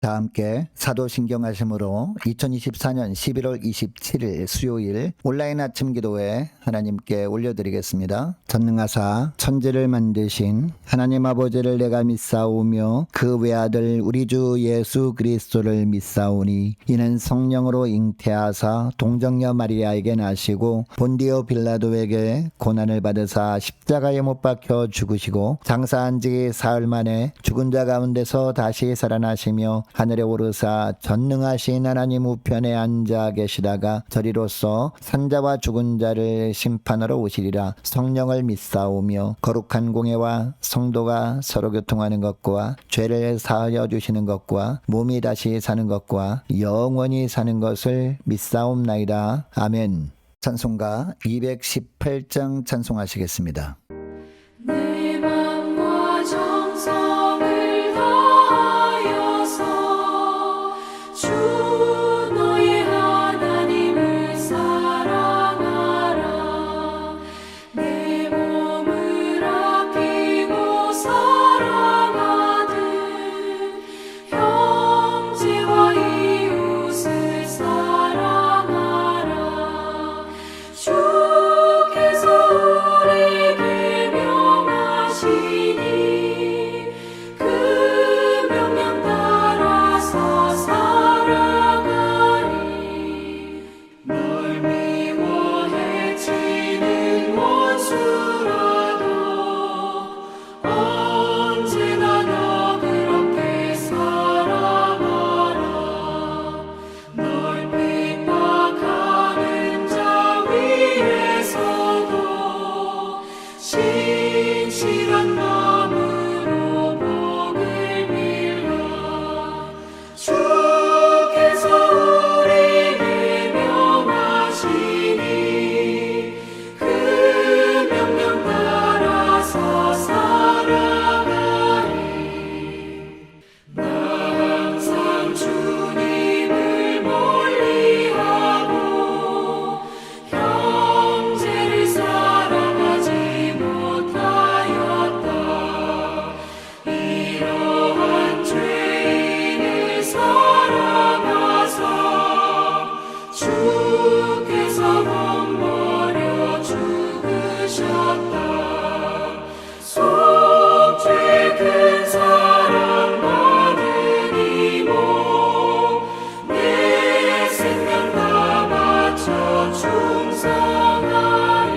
다 함께 사도신경하심으로 2024년 11월 27일 수요일 온라인 아침 기도회 하나님께 올려드리겠습니다. 전능하사 천지를 만드신 하나님 아버지를 내가 믿사오며 그 외아들 우리 주 예수 그리스도를 믿사오니 이는 성령으로 잉태하사 동정녀 마리아에게 나시고 본디오 빌라도에게 고난을 받으사 십자가에 못 박혀 죽으시고 장사한 지 사흘 만에 죽은 자 가운데서 다시 살아나시며 하늘에 오르사 전능하신 하나님 우편에 앉아 계시다가 저리로서 산자와 죽은 자를 심판하러 오시리라. 성령을 믿사오며 거룩한 공예와 성도가 서로 교통하는 것과 죄를 사하여 주시는 것과 몸이 다시 사는 것과 영원히 사는 것을 믿사옵나이다. 아멘. 찬송가 218장 찬송하시겠습니다. 내 맘과 정성을 다하여서 주 너의 하나님을 사랑하라. 내 몸을 아끼고 사랑하듯 형제와 이웃을 사랑하라. 주께서 우리에게 명하시니 그 명령 따라서 살아가리. 널 미워 해치는 원수라도 언제나 너 그렇게 사랑하라. 널 핍박하는 자 위에서도 신실한 마음으로 복을 빌라. 주께서 우리에게 명하시니 그 명령 따라서 살아가리. 나 항상 주님을 멀리하고 형제를 사랑하지 못하였다. 이러한 죄인을 사랑하사 주께서 못 버려 죽으셨다. 속죄 큰 사랑 받은 이모 내 생명 다 바쳐 충성하리.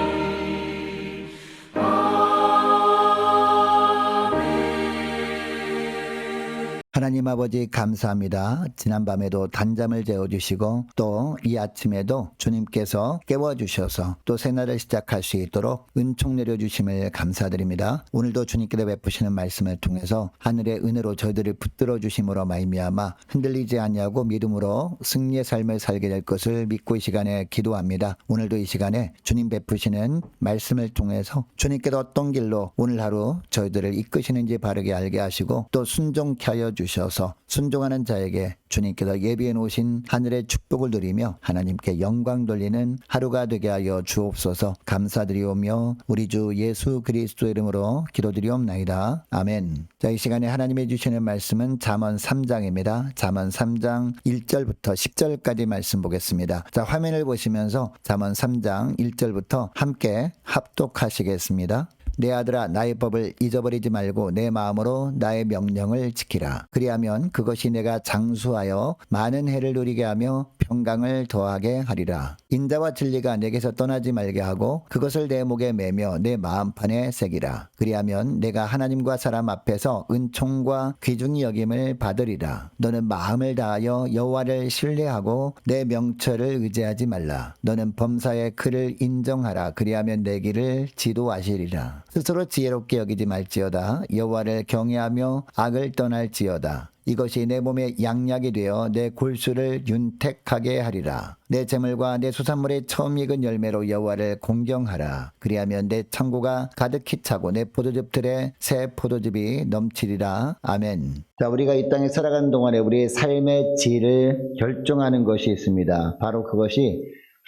아멘. 하나님 아버지 감사합니다. 지난밤에도 단잠을 재워주시고 또 이 아침에도 주님께서 깨워주셔서 또 새날을 시작할 수 있도록 은총 내려주심을 감사드립니다. 오늘도 주님께서 베푸시는 말씀을 통해서 하늘의 은혜로 저희들을 붙들어 주심으로 말미암아 흔들리지 아니하고 믿음으로 승리의 삶을 살게 될 것을 믿고 이 시간에 기도합니다. 오늘도 이 시간에 주님 베푸시는 말씀을 통해서 주님께서 어떤 길로 오늘 하루 저희들을 이끄시는지 바르게 알게 하시고 또 순종케 하여 주셔서 순종하는 자에게 주님께서 예비해 놓으신 하늘의 축복을 누리며 하나님께 영광 돌리는 하루가 되게 하여 주옵소서. 감사드리오며 우리 주 예수 그리스도 이름으로 기도드리옵나이다. 아멘. 자, 이 시간에 하나님이 주시는 말씀은 잠언 3장입니다. 잠언 3장 1절부터 10절까지 말씀 보겠습니다. 자, 화면을 보시면서 잠언 3장 1절부터 함께 합독하시겠습니다. 내 아들아 나의 법을 잊어버리지 말고 내 마음으로 나의 명령을 지키라. 그리하면 그것이 내가 장수하여 많은 해를 누리게 하며 평강을 더하게 하리라. 인자와 진리가 내게서 떠나지 말게 하고 그것을 내 목에 매며 내 마음판에 새기라. 그리하면 내가 하나님과 사람 앞에서 은총과 귀중히 여김을 받으리라. 너는 마음을 다하여 여호와를 신뢰하고 내 명철을 의지하지 말라. 너는 범사의 그를 인정하라. 그리하면 내 길을 지도하시리라. 스스로 지혜롭게 여기지 말지어다. 여호와를 경외하며 악을 떠날지어다. 이것이 내 몸에 양약이 되어 내 골수를 윤택하게 하리라. 내 재물과 내 수산물의 처음 익은 열매로 여호와를 공경하라. 그리하면 내 창고가 가득히 차고 내 포도즙들에 새 포도즙이 넘치리라. 아멘. 자, 우리가 이 땅에 살아가는 동안에 우리의 삶의 질을 결정하는 것이 있습니다. 바로 그것이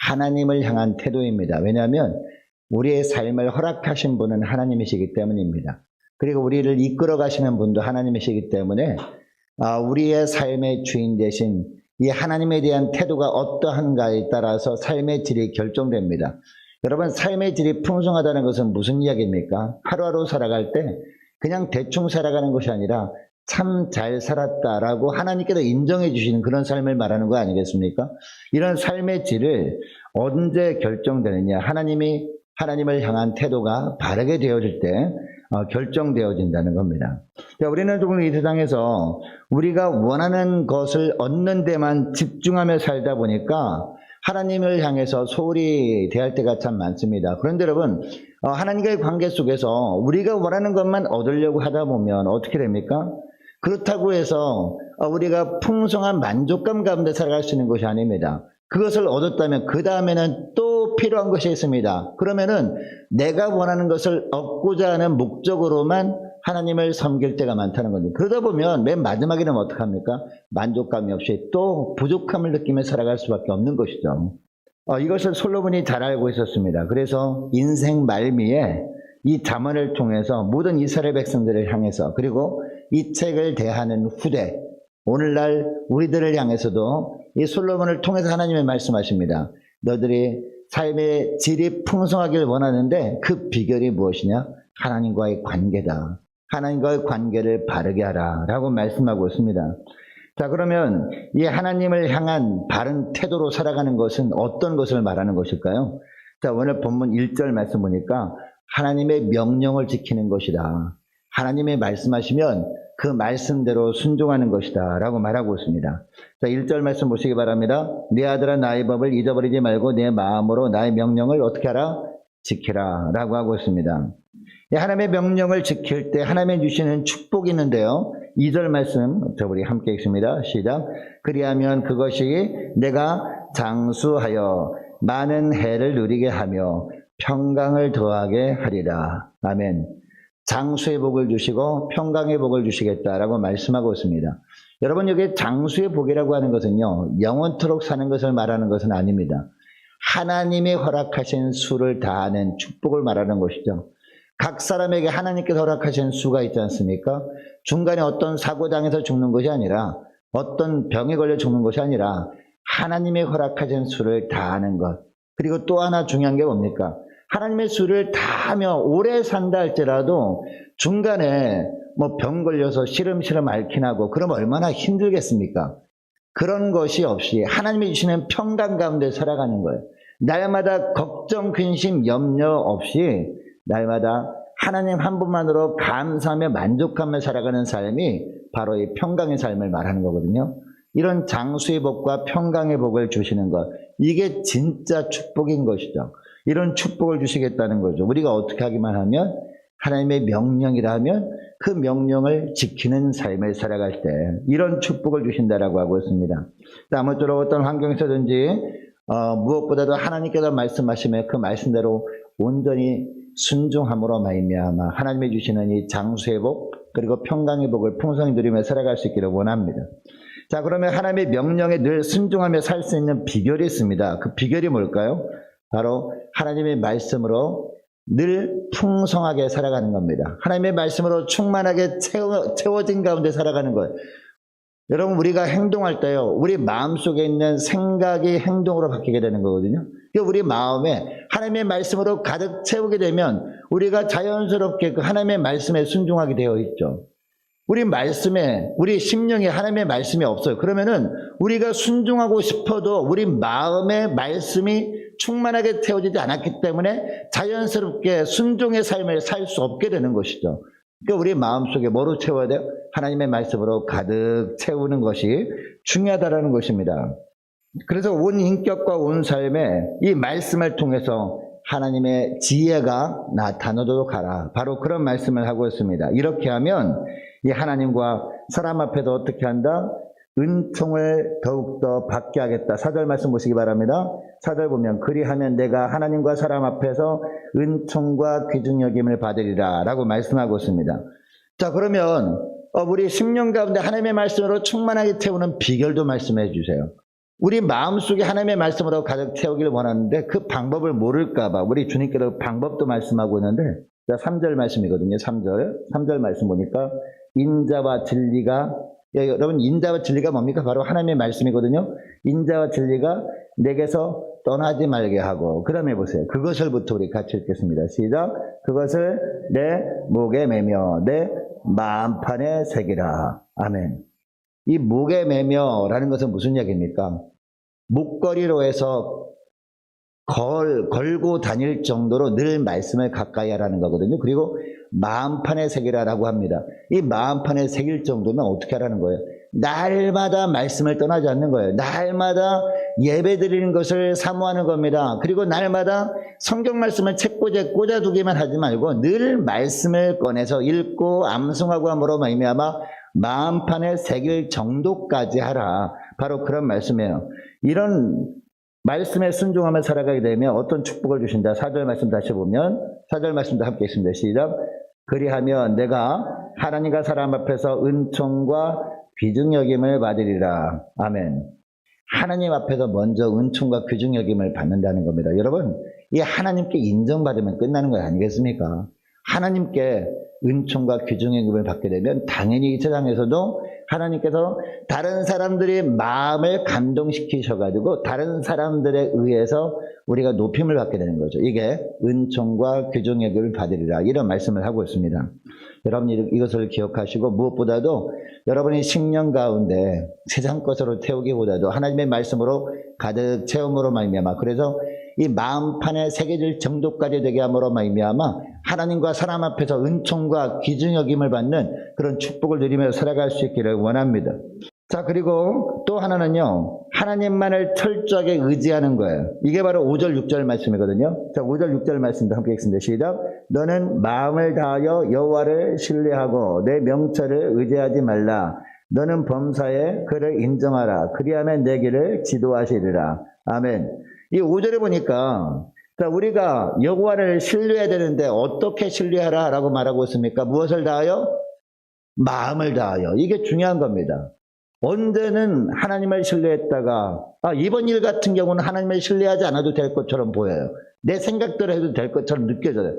하나님을 향한 태도입니다. 왜냐하면 우리의 삶을 허락하신 분은 하나님이시기 때문입니다. 그리고 우리를 이끌어 가시는 분도 하나님이시기 때문에 우리의 삶의 주인 대신 이 하나님에 대한 태도가 어떠한가에 따라서 삶의 질이 결정됩니다. 여러분, 삶의 질이 풍성하다는 것은 무슨 이야기입니까? 하루하루 살아갈 때 그냥 대충 살아가는 것이 아니라 참 잘 살았다라고 하나님께서 인정해 주시는 그런 삶을 말하는 거 아니겠습니까? 이런 삶의 질을 언제 결정되느냐? 하나님을 향한 태도가 바르게 되어질 때 결정되어진다는 겁니다. 우리는 조금 이 세상에서 우리가 원하는 것을 얻는 데만 집중하며 살다 보니까 하나님을 향해서 소홀히 대할 때가 참 많습니다. 그런데 여러분, 하나님과의 관계 속에서 우리가 원하는 것만 얻으려고 하다 보면 어떻게 됩니까? 그렇다고 해서 우리가 풍성한 만족감 가운데 살아갈 수 있는 것이 아닙니다. 그것을 얻었다면 그 다음에는 또 필요한 것이 있습니다. 그러면은 내가 원하는 것을 얻고자 하는 목적으로만 하나님을 섬길 때가 많다는 겁니다. 그러다 보면 맨 마지막에는 어떡합니까? 만족감이 없이 또 부족함을 느끼며 살아갈 수밖에 없는 것이죠. 이것을 솔로몬이 잘 알고 있었습니다. 그래서 인생 말미에 이 잠언을 통해서 모든 이스라엘 백성들을 향해서, 그리고 이 책을 대하는 후대, 오늘날 우리들을 향해서도 이 솔로몬을 통해서 하나님이 말씀하십니다. 너들이 삶의 질이 풍성하길 원하는데 그 비결이 무엇이냐? 하나님과의 관계다. 하나님과의 관계를 바르게 하라 라고 말씀하고 있습니다. 자, 그러면 이 하나님을 향한 바른 태도로 살아가는 것은 어떤 것을 말하는 것일까요? 자, 오늘 본문 1절 말씀 보니까 하나님의 명령을 지키는 것이다. 하나님의 말씀하시면 그 말씀대로 순종하는 것이다 라고 말하고 있습니다. 자, 1절 말씀 보시기 바랍니다. 내 아들아 나의 법을 잊어버리지 말고 내 마음으로 나의 명령을 어떻게 하라? 지키라 라고 하고 있습니다. 하나님의 명령을 지킬 때 하나님이 주시는 축복이 있는데요. 2절 말씀 우리 함께 읽습니다. 시작. 그리하면 그것이 내가 장수하여 많은 해를 누리게 하며 평강을 더하게 하리라. 아멘. 장수의 복을 주시고 평강의 복을 주시겠다라고 말씀하고 있습니다. 여러분, 여기 장수의 복이라고 하는 것은요, 영원토록 사는 것을 말하는 것은 아닙니다. 하나님이 허락하신 수를 다하는 축복을 말하는 것이죠. 각 사람에게 하나님께서 허락하신 수가 있지 않습니까? 중간에 어떤 사고당해서 죽는 것이 아니라, 어떤 병에 걸려 죽는 것이 아니라 하나님이 허락하신 수를 다하는 것. 그리고 또 하나 중요한 게 뭡니까? 하나님의 수를 다하며 오래 산다 할지라도 중간에 병 걸려서 시름시름 앓긴 하고 그러면 얼마나 힘들겠습니까? 그런 것이 없이 하나님이 주시는 평강 가운데 살아가는 거예요. 날마다 걱정, 근심, 염려 없이 날마다 하나님 한 분만으로 감사하며 만족하며 살아가는 삶이 바로 이 평강의 삶을 말하는 거거든요. 이런 장수의 복과 평강의 복을 주시는 것, 이게 진짜 축복인 것이죠. 이런 축복을 주시겠다는 거죠. 우리가 어떻게 하기만 하면, 하나님의 명령이라 하면 그 명령을 지키는 삶을 살아갈 때 이런 축복을 주신다라고 하고 있습니다. 아무쪼록 어떤 환경에서든지 무엇보다도 하나님께서 말씀하시면 그 말씀대로 온전히 순종함으로 말미암아 하나님이 주시는 이 장수의 복 그리고 평강의 복을 풍성히 누리며 살아갈 수 있기를 원합니다. 자, 그러면 하나님의 명령에 늘 순종하며 살 수 있는 비결이 있습니다. 그 비결이 뭘까요? 바로 하나님의 말씀으로 늘 풍성하게 살아가는 겁니다. 하나님의 말씀으로 충만하게 채워진 가운데 살아가는 거예요. 여러분, 우리가 행동할 때요, 우리 마음속에 있는 생각이 행동으로 바뀌게 되는 거거든요. 우리 마음에 하나님의 말씀으로 가득 채우게 되면 우리가 자연스럽게 그 하나님의 말씀에 순종하게 되어 있죠. 우리 말씀에, 우리 심령에 하나님의 말씀이 없어요. 그러면은 우리가 순종하고 싶어도 우리 마음에 말씀이 충만하게 채워지지 않았기 때문에 자연스럽게 순종의 삶을 살 수 없게 되는 것이죠. 그러니까 우리 마음속에 뭐로 채워야 돼요? 하나님의 말씀으로 가득 채우는 것이 중요하다는 것입니다. 그래서 온 인격과 온 삶에 이 말씀을 통해서 하나님의 지혜가 나타나도록 하라. 바로 그런 말씀을 하고 있습니다. 이렇게 하면 이 하나님과 사람 앞에도 어떻게 한다? 은총을 더욱더 받게 하겠다. 4절 말씀 보시기 바랍니다. 4절 보면 그리하면 내가 하나님과 사람 앞에서 은총과 귀중 여김을 받으리라 라고 말씀하고 있습니다. 자, 그러면 우리 심령 가운데 하나님의 말씀으로 충만하게 채우는 비결도 말씀해 주세요. 우리 마음속에 하나님의 말씀으로 가득 채우기를 원하는데 그 방법을 모를까 봐 우리 주님께서 방법도 말씀하고 있는데, 자, 3절 말씀이거든요. 3절 말씀 보니까 인자와 진리가 예, 여러분 인자와 진리가 뭡니까? 바로 하나님의 말씀이거든요. 인자와 진리가 내게서 떠나지 말게 하고, 그 다음에 보세요. 그것을부터 우리 같이 읽겠습니다. 시작. 그것을 내 목에 매며 내 마음판에 새기라. 아멘. 이 목에 매며라는 것은 무슨 얘기입니까? 목걸이로 해서 걸고 다닐 정도로 늘 말씀을 가까이 하라는 거거든요. 그리고 마음판에 새기라라고 합니다. 이 마음판에 새길 정도면 어떻게 하라는 거예요? 날마다 말씀을 떠나지 않는 거예요. 날마다 예배 드리는 것을 사모하는 겁니다. 그리고 날마다 성경 말씀을 책꽂이에 꽂아두기만 하지 말고 늘 말씀을 꺼내서 읽고 암송하고 함으로 말미암아 마음판에 새길 정도까지 하라. 바로 그런 말씀이에요. 이런 말씀에 순종하며 살아가게 되면 어떤 축복을 주신다. 4절 말씀 다시 보면 4절 말씀도 함께 있습니다. 시작. 그리하면 내가 하나님과 사람 앞에서 은총과 귀중 여김을 받으리라. 아멘. 하나님 앞에서 먼저 은총과 귀중 여김을 받는다는 겁니다. 여러분, 이 하나님께 인정받으면 끝나는 거 아니겠습니까? 하나님께 은총과 귀중 여김을 받게 되면 당연히 이 세상에서도 하나님께서 다른 사람들의 마음을 감동시키셔가지고 다른 사람들에 의해서 우리가 높임을 받게 되는 거죠. 이게 은총과 귀중 여김을 받으리라, 이런 말씀을 하고 있습니다. 여러분 이것을 기억하시고 무엇보다도 여러분이 식년 가운데 세상 것으로 태우기보다도 하나님의 말씀으로 가득 채움으로 말미암아, 그래서 이 마음판에 새겨질 정도까지 되게 함으로 말미암아 하나님과 사람 앞에서 은총과 귀중 여김을 받는 그런 축복을 누리며 살아갈 수 있기를 원합니다. 자, 그리고 또 하나는요, 하나님만을 철저하게 의지하는 거예요. 이게 바로 5절 6절 말씀이거든요. 자, 5절 6절 말씀도 함께 읽습니다. 시작. 너는 마음을 다하여 여호와를 신뢰하고 내 명철을 의지하지 말라. 너는 범사에 그를 인정하라. 그리하면 내 길을 지도하시리라. 아멘. 이 5절에 보니까 우리가 여호와를 신뢰해야 되는데 어떻게 신뢰하라라고 말하고 있습니까? 무엇을 다하여? 마음을 다하여. 이게 중요한 겁니다. 언제는 하나님을 신뢰했다가 이번 일 같은 경우는 하나님을 신뢰하지 않아도 될 것처럼 보여요. 내 생각대로 해도 될 것처럼 느껴져요.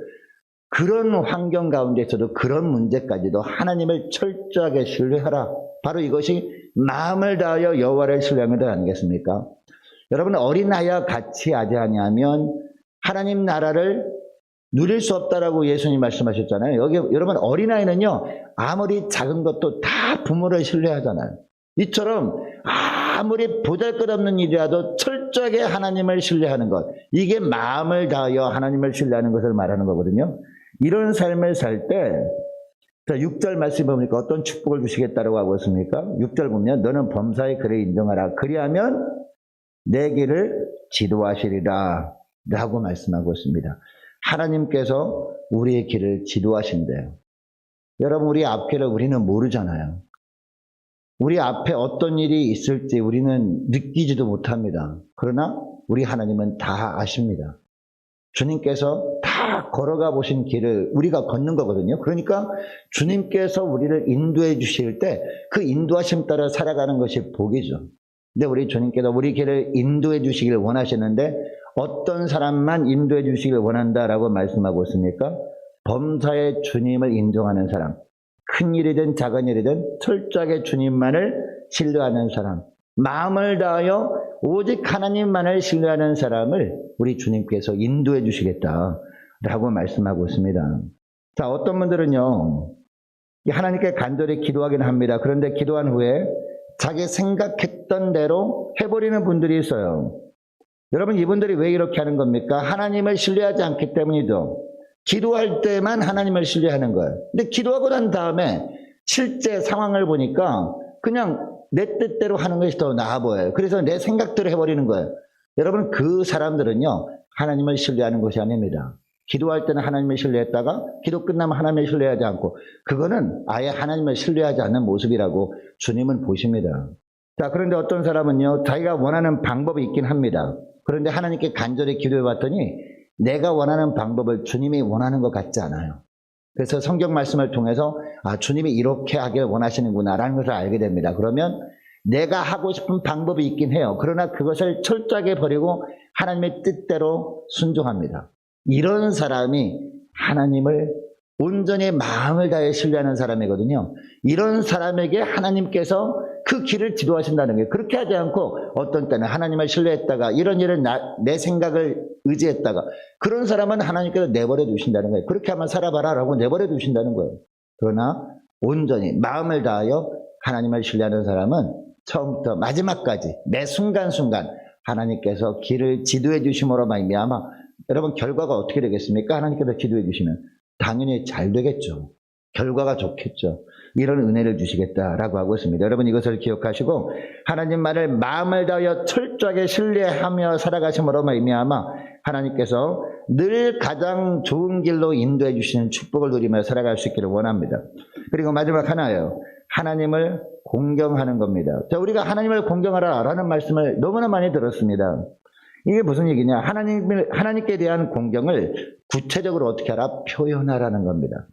그런 환경 가운데서도 그런 문제까지도 하나님을 철저하게 신뢰하라. 바로 이것이 마음을 다하여 여호와를 신뢰하는 것 아니겠습니까? 여러분, 어린아이와 같이 하지 아니하면 하나님 나라를 누릴 수 없다라고 예수님 말씀하셨잖아요. 여기 여러분, 어린아이는요 아무리 작은 것도 다 부모를 신뢰하잖아요. 이처럼 아무리 보잘것없는 일이라도 철저하게 하나님을 신뢰하는 것, 이게 마음을 다하여 하나님을 신뢰하는 것을 말하는 거거든요. 이런 삶을 살 때 6절 말씀 보니까 어떤 축복을 주시겠다고 하고 있습니까? 6절 보면 너는 범사에 그를 인정하라. 그리하면 내 길을 지도하시리라 라고 말씀하고 있습니다. 하나님께서 우리의 길을 지도하신대요. 여러분, 우리 앞길을 우리는 모르잖아요. 우리 앞에 어떤 일이 있을지 우리는 느끼지도 못합니다. 그러나 우리 하나님은 다 아십니다. 주님께서 다 걸어가 보신 길을 우리가 걷는 거거든요. 그러니까 주님께서 우리를 인도해 주실 때 그 인도하심 따라 살아가는 것이 복이죠. 근데 우리 주님께서 우리 길을 인도해 주시길 원하시는데 어떤 사람만 인도해 주시길 원한다라고 말씀하고 있습니까? 범사에 주님을 인정하는 사람, 큰 일이든 작은 일이든 철저하게 주님만을 신뢰하는 사람, 마음을 다하여 오직 하나님만을 신뢰하는 사람을 우리 주님께서 인도해 주시겠다라고 말씀하고 있습니다. 자, 어떤 분들은요 하나님께 간절히 기도하기는 합니다. 그런데 기도한 후에 자기 생각했던 대로 해버리는 분들이 있어요. 여러분, 이분들이 왜 이렇게 하는 겁니까? 하나님을 신뢰하지 않기 때문이죠. 기도할 때만 하나님을 신뢰하는 거예요. 근데 기도하고 난 다음에 실제 상황을 보니까 그냥 내 뜻대로 하는 것이 더 나아 보여요. 그래서 내 생각대로 해버리는 거예요. 여러분, 그 사람들은요 하나님을 신뢰하는 것이 아닙니다. 기도할 때는 하나님을 신뢰했다가 기도 끝나면 하나님을 신뢰하지 않고, 그거는 아예 하나님을 신뢰하지 않는 모습이라고 주님은 보십니다. 자, 그런데 어떤 사람은요 자기가 원하는 방법이 있긴 합니다. 그런데 하나님께 간절히 기도해 봤더니 내가 원하는 방법을 주님이 원하는 것 같지 않아요. 그래서 성경 말씀을 통해서 주님이 이렇게 하길 원하시는구나 라는 것을 알게 됩니다. 그러면 내가 하고 싶은 방법이 있긴 해요. 그러나 그것을 철저하게 버리고 하나님의 뜻대로 순종합니다. 이런 사람이 하나님을 온전히 마음을 다해 신뢰하는 사람이거든요. 이런 사람에게 하나님께서 그 길을 지도하신다는 거예요. 그렇게 하지 않고 어떤 때는 하나님을 신뢰했다가 이런 일은 내 생각을 의지했다가 그런 사람은 하나님께서 내버려 두신다는 거예요. 그렇게 하면 살아봐라 라고 내버려 두신다는 거예요. 그러나 온전히 마음을 다하여 하나님을 신뢰하는 사람은 처음부터 마지막까지 매 순간순간 하나님께서 길을 지도해 주심으로 말미암아 여러분 결과가 어떻게 되겠습니까? 하나님께서 지도해 주시면 당연히 잘 되겠죠. 결과가 좋겠죠. 이런 은혜를 주시겠다라고 하고 있습니다. 여러분 이것을 기억하시고 하나님 말을 마음을 다하여 철저하게 신뢰하며 살아가심으로 말미암아 하나님께서 늘 가장 좋은 길로 인도해 주시는 축복을 누리며 살아갈 수 있기를 원합니다. 그리고 마지막 하나예요. 하나님을 공경하는 겁니다. 자, 우리가 하나님을 공경하라라는 말씀을 너무나 많이 들었습니다. 이게 무슨 얘기냐? 하나님께 대한 공경을 구체적으로 어떻게 하라? 표현하라는 겁니다.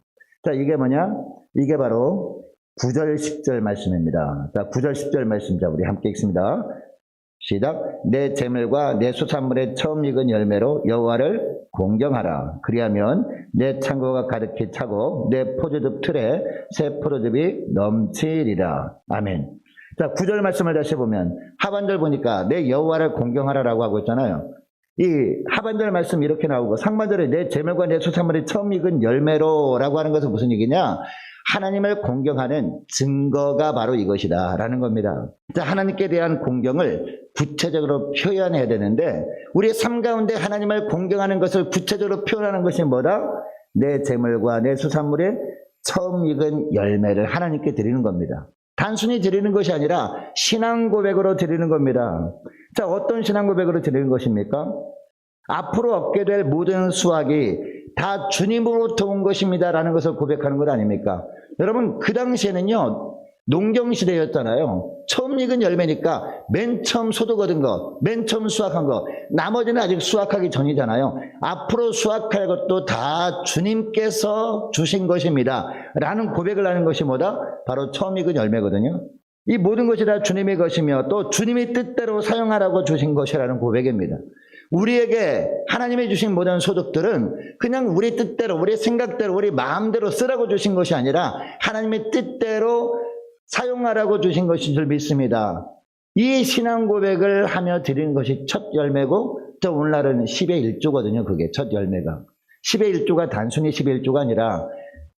자, 이게 뭐냐? 이게 바로 9절, 10절 말씀입니다. 자, 9절, 10절 말씀, 자, 우리 함께 읽습니다. 시작. 내 재물과 내 수산물의 처음 익은 열매로 여호와를 공경하라. 그리하면 내 창고가 가득히 차고 내 포도즙 틀에 새 포도즙이 넘치리라. 아멘. 자, 9절 말씀을 다시 보면 하반절 보니까 내 여호와를 공경하라라고 하고 있잖아요. 이 하반절 말씀 이렇게 나오고 상반절에 내 재물과 내 수산물이 처음 익은 열매로 라고 하는 것은 무슨 얘기냐? 하나님을 공경하는 증거가 바로 이것이다 라는 겁니다. 자, 하나님께 대한 공경을 구체적으로 표현해야 되는데 우리의 삶 가운데 하나님을 공경하는 것을 구체적으로 표현하는 것이 뭐다? 내 재물과 내 수산물의 처음 익은 열매를 하나님께 드리는 겁니다. 단순히 드리는 것이 아니라 신앙 고백으로 드리는 겁니다. 자, 어떤 신앙 고백으로 드리는 것입니까? 앞으로 얻게 될 모든 수확이 다 주님으로부터 온 것입니다 라는 것을 고백하는 것 아닙니까? 여러분 그 당시에는요 농경시대였잖아요. 처음 익은 열매니까 맨 처음 소득 얻은 거, 맨 처음 수확한 거, 나머지는 아직 수확하기 전이잖아요. 앞으로 수확할 것도 다 주님께서 주신 것입니다 라는 고백을 하는 것이 뭐다? 바로 처음 익은 열매거든요. 이 모든 것이 다 주님의 것이며 또 주님의 뜻대로 사용하라고 주신 것이라는 고백입니다. 우리에게 하나님이 주신 모든 소득들은 그냥 우리 뜻대로, 우리 생각대로, 우리 마음대로 쓰라고 주신 것이 아니라 하나님의 뜻대로 사용하라고 주신 것인 줄 믿습니다. 이 신앙 고백을 하며 드리는 것이 첫 열매고 또 오늘날은 10의 1조거든요. 그게 첫 열매가. 10의 1조가 단순히 10의 1조가 아니라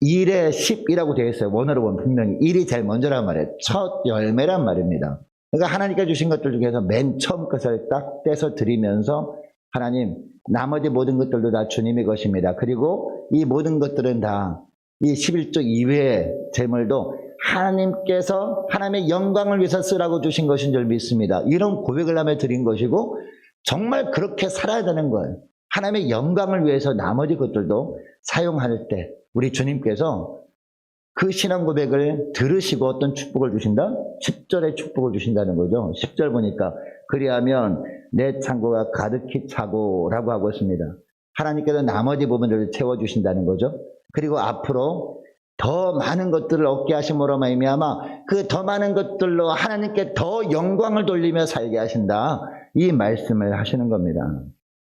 1의 10이라고 되어 있어요. 원어로 보면 분명히 1이 제일 먼저란 말이에요. 첫 열매란 말입니다. 그러니까 하나님께 주신 것들 중에서 맨 처음 것을 딱 떼서 드리면서 하나님 나머지 모든 것들도 다 주님의 것입니다. 그리고 이 모든 것들은 다 이 11조 이외의 재물도 하나님께서 하나님의 영광을 위해서 쓰라고 주신 것인 줄 믿습니다. 이런 고백을 하며 드린 것이고 정말 그렇게 살아야 되는 거예요. 하나님의 영광을 위해서 나머지 것들도 사용할 때 우리 주님께서 그 신앙 고백을 들으시고 어떤 축복을 주신다? 10절의 축복을 주신다는 거죠. 10절 보니까 그리하면 내 창고가 가득히 차고 라고 하고 있습니다. 하나님께서 나머지 부분들을 채워주신다는 거죠. 그리고 앞으로 더 많은 것들을 얻게 하심으로 말미암아 그 더 많은 것들로 하나님께 더 영광을 돌리며 살게 하신다. 이 말씀을 하시는 겁니다.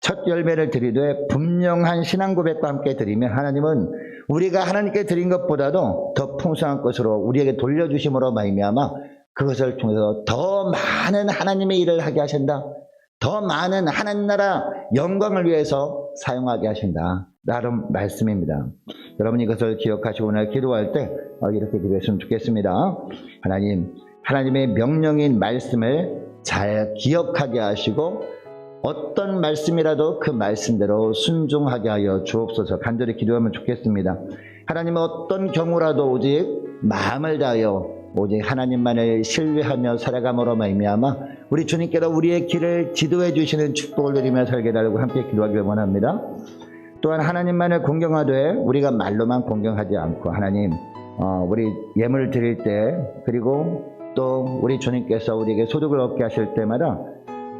첫 열매를 드리되 분명한 신앙 고백과 함께 드리면 하나님은 우리가 하나님께 드린 것보다도 더 풍성한 것으로 우리에게 돌려주심으로 말미암아 그것을 통해서 더 많은 하나님의 일을 하게 하신다. 더 많은 하나님 나라 영광을 위해서 사용하게 하신다. 라는 말씀입니다. 여러분 이것을 기억하시고 오늘 기도할 때 이렇게 기도했으면 좋겠습니다. 하나님, 하나님의 명령인 말씀을 잘 기억하게 하시고 어떤 말씀이라도 그 말씀대로 순종하게 하여 주옵소서. 간절히 기도하면 좋겠습니다. 하나님은 어떤 경우라도 오직 마음을 다하여 오직 하나님만을 신뢰하며 살아감으로 말미암아 우리 주님께서 우리의 길을 지도해 주시는 축복을 누리며 살게 달라고 함께 기도하기를 원합니다. 또한 하나님만을 공경하되 우리가 말로만 공경하지 않고 하나님 우리 예물을 드릴 때 그리고 또 우리 주님께서 우리에게 소득을 얻게 하실 때마다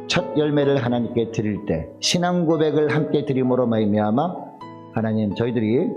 첫 열매를 하나님께 드릴 때 신앙 고백을 함께 드림으로 말미암아 하나님 저희들이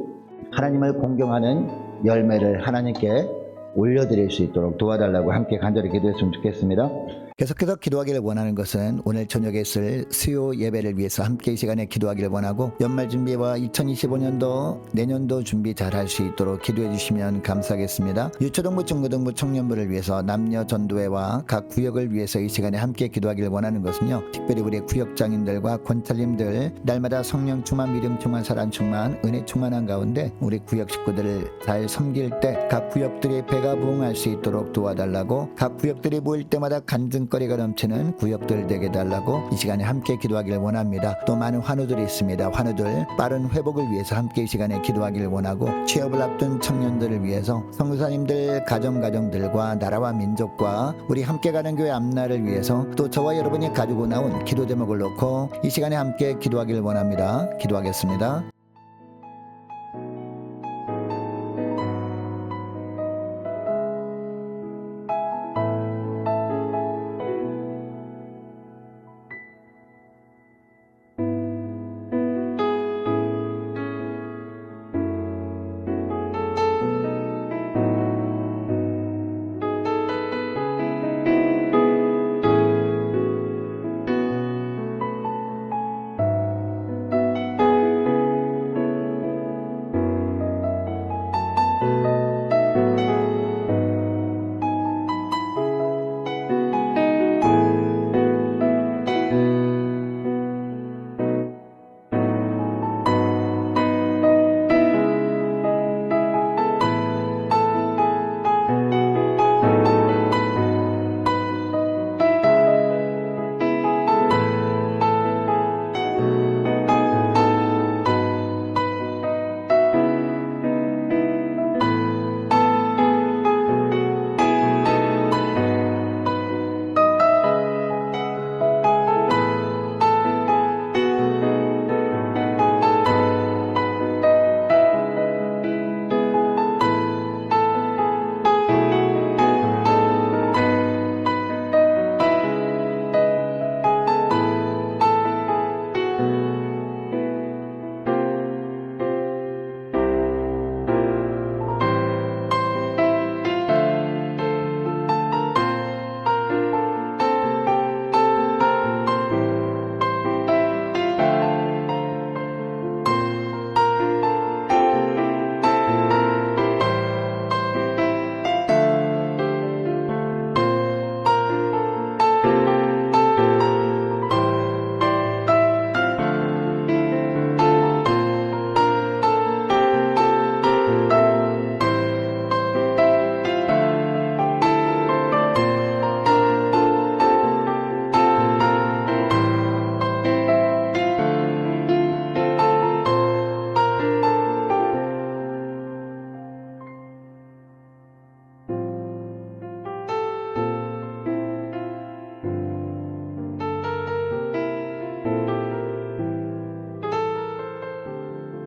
하나님을 공경하는 열매를 하나님께 올려드릴 수 있도록 도와달라고 함께 간절히 기도했으면 좋겠습니다. 계속해서 기도하기를 원하는 것은 오늘 저녁에 있을 수요 예배를 위해서 함께 이 시간에 기도하기를 원하고, 연말 준비와 2025년도 내년도 준비 잘 할 수 있도록 기도해 주시면 감사하겠습니다. 유초등부, 중고등부, 청년부를 위해서 남녀 전도회와 각 구역을 위해서 이 시간에 함께 기도하기를 원하는 것은요, 특별히 우리 구역장님들과 권찰님들 날마다 성령 충만, 믿음 충만, 사랑 충만, 은혜 충만한 가운데 우리 구역 식구들을 잘 섬길 때 각 구역들이 배가 부흥할 수 있도록 도와달라고, 각 구역들이 모일 때마다 간증거리가 넘치는 구역들 되게 달라고 이 시간에 함께 기도하기를 원합니다. 또 많은 환우들이 있습니다. 환우들 빠른 회복을 위해서 함께 이 시간에 기도하기를 원하고, 취업을 앞둔 청년들을 위해서 선교사님들 가정들과 나라와 민족과 우리 함께 가는 교회 앞날을 위해서 또 저와 여러분이 가지고 나온 기도 제목을 놓고 이 시간에 함께 기도하기를 원합니다. 기도하겠습니다.